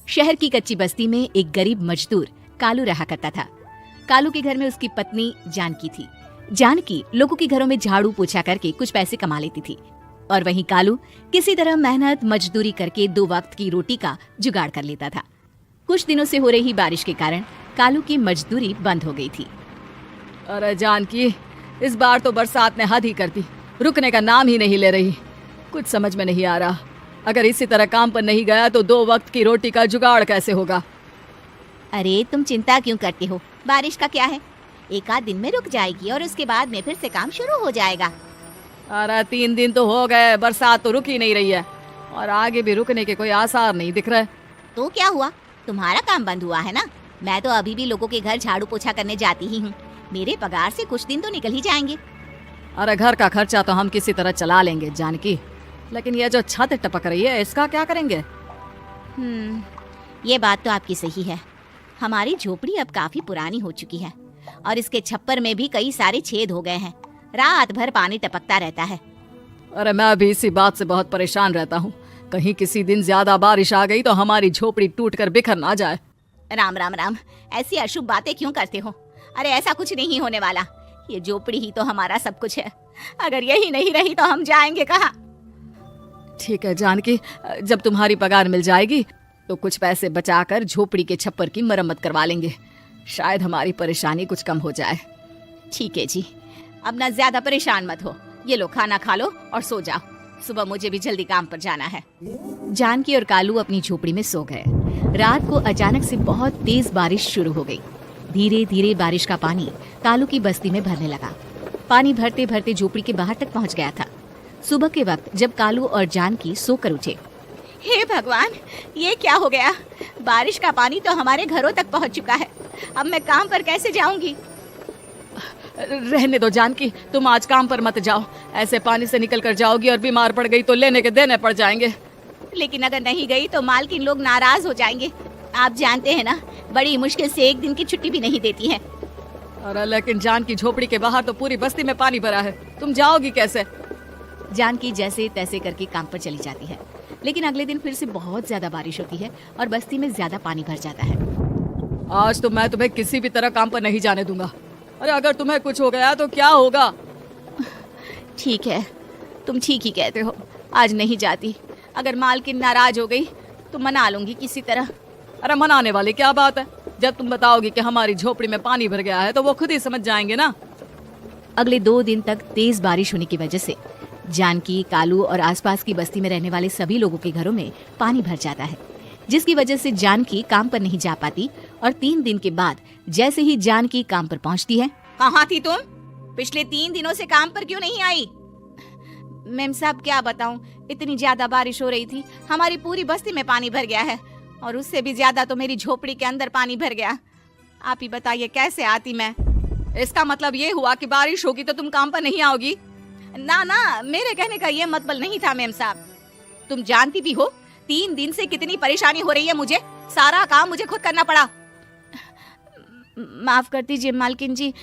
शहर की कच्ची बस्ती में एक गरीब मजदूर कालू रहा करता था। कालू के घर में उसकी पत्नी जानकी थी। जानकी लोगों के घरों में झाड़ू पोछा करके कुछ पैसे कमा लेती थी और वहीं कालू किसी तरह मेहनत मजदूरी करके 2 वक्त की रोटी का जुगाड़ कर लेता था। कुछ दिनों से हो रही बारिश के कारण कालू की मजदूरी बंद हो गई थी। अरे जानकी, इस बार तो बरसात ने हद ही कर दी, रुकने का नाम ही नहीं ले रही। कुछ समझ में नहीं आ रहा, अगर इसी तरह काम पर नहीं गया तो 2 वक्त की रोटी का जुगाड़ कैसे होगा। अरे तुम चिंता क्यों करते हो, बारिश का क्या है, 1 आध दिन में रुक जाएगी और उसके बाद में फिर से काम शुरू हो जाएगा। अरे 3 दिन तो हो गए, बरसात तो रुक ही नहीं रही है और आगे भी रुकने के कोई आसार नहीं दिख रहे। तो क्या हुआ, तुम्हारा काम बंद हुआ है ना। मैं तो अभी भी लोगों के घर झाड़ू पोछा करने जाती ही हूँ। मेरे पगार से कुछ दिन तो निकल ही जाएंगे। अरे घर का खर्चा तो हम किसी तरह चला लेंगे जानकी, लेकिन ये जो छत टपक रही है इसका क्या करेंगे। ये बात तो आपकी सही है। हमारी झोपड़ी अब काफी पुरानी हो चुकी है और इसके छप्पर में भी कई सारे छेद हो गए हैं। रात भर पानी टपकता रहता है। अरे मैं भी इसी बात से बहुत परेशान रहता हूँ, कहीं किसी दिन ज्यादा बारिश आ गई तो हमारी झोपड़ी टूटकर बिखर ना जाए। राम राम राम, ऐसी अशुभ बातें क्यों करते हो। अरे ऐसा कुछ नहीं होने वाला, ये झोपड़ी ही तो हमारा सब कुछ है। अगर यही नहीं रही तो हम जाएंगे कहाँ। ठीक है जानकी, जब तुम्हारी पगार मिल जाएगी तो कुछ पैसे बचाकर झोपड़ी के छप्पर की मरम्मत करवा लेंगे, शायद हमारी परेशानी कुछ कम हो जाए। ठीक है जी, अब ना ज्यादा परेशान मत हो। ये लो खाना खा लो और सो जाओ, सुबह मुझे भी जल्दी काम पर जाना है। जानकी और कालू अपनी झोपड़ी में सो गए। रात को अचानक से बहुत तेज बारिश शुरू हो गई। धीरे धीरे बारिश का पानी कालू की बस्ती में भरने लगा। पानी भरते भरते झोपड़ी के बाहर तक पहुंच गया था। सुबह के वक्त जब कालू और जानकी सोकर उठे, हे भगवान, ये क्या हो गया। बारिश का पानी तो हमारे घरों तक पहुंच चुका है। अब मैं काम पर कैसे जाऊंगी। रहने दो जानकी, तुम आज काम पर मत जाओ। ऐसे पानी से निकल कर जाओगी और बीमार पड़ गई तो लेने के देने पड़ जाएंगे। लेकिन अगर नहीं गई तो मालकिन लोग नाराज हो जाएंगे। आप जानते हैं ना, बड़ी मुश्किल से 1 दिन की छुट्टी भी नहीं देती है। अरे लेकिन जानकी, झोपड़ी के बाहर तो पूरी बस्ती में पानी भरा है, तुम जाओगी कैसे। जानकी जैसे तैसे करके काम पर चली जाती है, लेकिन अगले दिन फिर से बहुत ज्यादा बारिश होती है और बस्ती में ज्यादा पानी भर जाता है। आज तो मैं तुम्हें किसी भी तरह काम पर नहीं जाने दूंगा। अरे अगर तुम्हें कुछ हो गया तो क्या होगा। ठीक है, तुम ठीक ही कहते हो, आज नहीं जाती। अगर मालकिन नाराज हो गई तो मना लूंगी किसी तरह। अरे मनाने वाली क्या बात है, जब तुम बताओगी कि हमारी झोपड़ी में पानी भर गया है तो वो खुद ही समझ जाएंगे ना। अगले 2 दिन तक तेज बारिश होने की वजह से जानकी, कालू और आसपास की बस्ती में रहने वाले सभी लोगों के घरों में पानी भर जाता है, जिसकी वजह से जानकी काम पर नहीं जा पाती। और 3 दिन के बाद जैसे ही जानकी काम पर पहुंचती है, कहाँ थी तुम? पिछले 3 दिनों से काम पर क्यों नहीं आई? मैम साहब क्या बताऊं, इतनी ज्यादा बारिश हो रही थी, हमारी पूरी बस्ती में पानी भर गया है और उससे भी ज्यादा तो मेरी झोपड़ी के अंदर पानी भर गया। आप ही बताइए कैसे आती मैं। इसका मतलब ये हुआ कि बारिश होगी तो तुम काम पर नहीं आओगी। ना ना, मेरे कहने का ये मतलब नहीं था मैम साहब। तुम जानती भी हो 3 दिन से कितनी परेशानी हो रही है मुझे, सारा काम मुझे खुद करना पड़ा। माफ कर दीजिए मालकिन जी,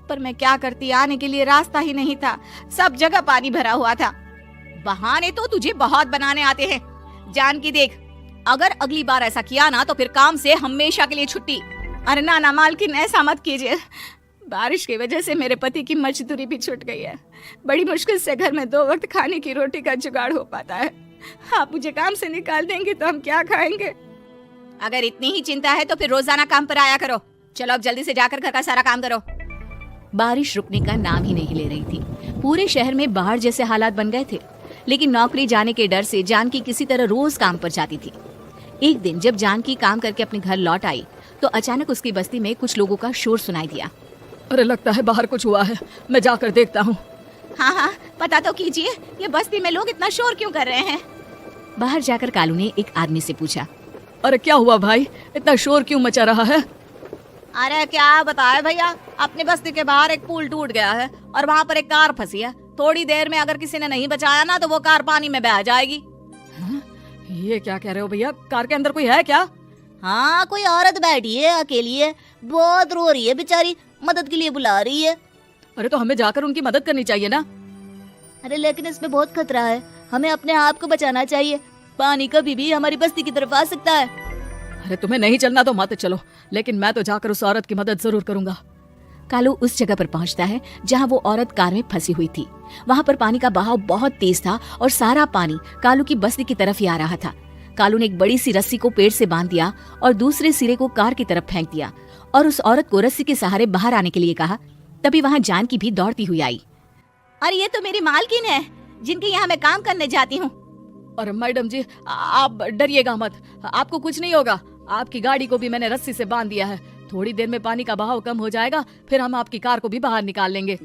पर मैं क्या करती, आने के लिए रास्ता ही नहीं था, सब जगह पानी भरा हुआ था। बहाने तो तुझे बहुत बनाने आते हैं। जानकी देख, अगर अगली बार ऐसा किया ना तो फिर काम से हमेशा के लिए छुट्टी। अरे ना ना मालकिन, ऐसा मत कीजिए। बारिश की वजह से मेरे पति की मजदूरी भी छूट गई है। बड़ी मुश्किल से घर में 2 वक्त खाने की रोटी का जुगाड़ हो पाता है। आप मुझे काम से निकाल देंगे तो हम क्या खाएंगे। अगर इतनी ही चिंता है तो फिर रोजाना काम पर आया करो। चलो अब जल्दी से जाकर घर का सारा काम करो। बारिश रुकने का नाम ही नहीं ले रही थी। पूरे शहर में बाढ़ जैसे हालात बन गए थे, लेकिन नौकरी जाने के डर से जानकी किसी तरह रोज काम पर जाती थी। एक दिन जब जानकी काम करके अपने घर लौट आई तो अचानक उसकी बस्ती में कुछ लोगों का शोर सुनाई दिया। अरे लगता है बाहर कुछ हुआ है, मैं जाकर देखता हूँ। हाँ हाँ, पता तो कीजिए, ये बस्ती में लोग इतना शोर क्यों कर रहे हैं। बाहर जाकर कालू ने एक आदमी से पूछा, अरे क्या हुआ भाई, इतना शोर क्यों मचा रहा है। अरे क्या बताए भैया, अपनी बस्ती के बाहर एक पुल टूट गया है और वहाँ पर एक कार फंसी है। थोड़ी देर में अगर किसी ने नहीं बचाया ना तो वो कार पानी में बह जाएगी। ये क्या कह रहे हो भैया, कार के अंदर कोई है क्या। हाँ, कोई औरत बैठी है, अकेली है, बहुत रो रही है बेचारी, मदद के लिए बुला रही है। अरे तो हमें जाकर उनकी मदद करनी चाहिए ना। अरे लेकिन इसमें बहुत खतरा है, हमें अपने आप को बचाना चाहिए, पानी कभी भी हमारी बस्ती की तरफ आ सकता है। अरे तुम्हें नहीं चलना तो मत चलो, लेकिन मैं तो जाकर उस औरत की मदद जरूर करूंगा। कालू उस जगह पर पहुंचता है जहां वो औरत कार में फंसी हुई थी। वहां पर पानी का बहाव बहुत तेज था और सारा पानी कालू की बस्ती की तरफ ही आ रहा था। कालू ने एक बड़ी सी रस्सी को पेड़ से बांध दिया और दूसरे सिरे को कार की तरफ फेंक दिया और उस औरत को रस्सी के सहारे बाहर आने के लिए कहा। तभी वहां जानकी भी दौड़ती हुई आई। अरे ये तो मेरी मालकिन है, जिनके यहाँ मैं काम करने जाती हूँ। और मैडम जी, आप डरिएगा मत, आपको कुछ नहीं होगा। आपकी गाड़ी को भी मैंने रस्सी से बांध दिया है। थोड़ी देर में पानी का बहाव कम हो जाएगा, फिर हम आपकी कार को भी बाहर निकाल लेंगे।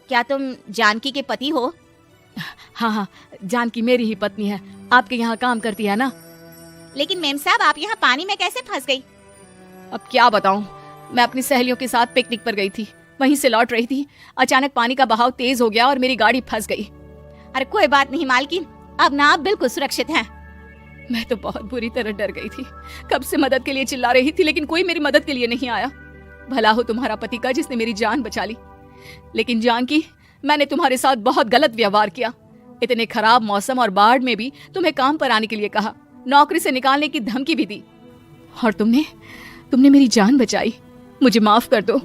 क्या तुम जानकी के पति हो? हाँ हाँ, जानकी मेरी ही पत्नी है, आपके यहाँ काम करती है ना। लेकिन मेम साहब, आप यहाँ पानी में कैसे फंस गई? अब क्या बताऊं, मैं अपनी सहेलियों के साथ पिकनिक पर गई थी, वहीं से लौट रही थी। अचानक पानी का बहाव तेज हो गया और मेरी गाड़ी फंस गई। अरे कोई बात नहीं मालकिन, अब ना आप बिल्कुल सुरक्षित हैं। मैं तो बहुत बुरी तरह डर गई थी। कब से मदद के लिए चिल्ला रही थी, लेकिन कोई मेरी मदद के लिए नहीं आया। भला हो तुम्हारा पति का, जिसने मेरी जान बचा ली। लेकिन जानकी, मैंने तुम्हारे साथ बहुत गलत व्यवहार किया। इतने खराब मौसम और बाढ़ में भी तुम्हें काम पर आने के लिए कहा, नौकरी से निकालने की धमकी भी दी, और तुमने मेरी जान बचाई। मुझे माफ कर दो।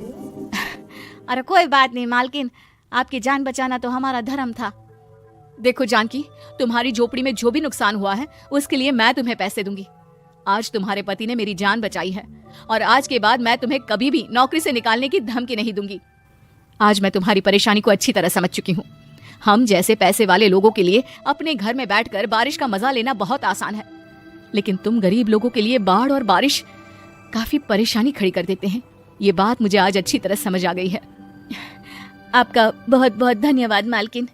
अरे कोई बात नहीं मालकिन, आपकी जान बचाना तो हमारा धर्म था। देखो जानकी, तुम्हारी झोपड़ी में जो भी नुकसान हुआ है उसके लिए मैं तुम्हें पैसे दूंगी। आज तुम्हारे पति ने मेरी जान बचाई है और आज के बाद मैं तुम्हें कभी भी नौकरी से निकालने की धमकी नहीं दूंगी। आज मैं तुम्हारी परेशानी को अच्छी तरह समझ चुकी हूँ। हम जैसे पैसे वाले लोगों के लिए अपने घर में बैठकर बारिश का मजा लेना बहुत आसान है, लेकिन तुम गरीब लोगों के लिए बाढ़ और बारिश काफी परेशानी खड़ी कर देते हैं। ये बात मुझे आज अच्छी तरह समझ आ गई है। आपका बहुत बहुत धन्यवाद मालकिन।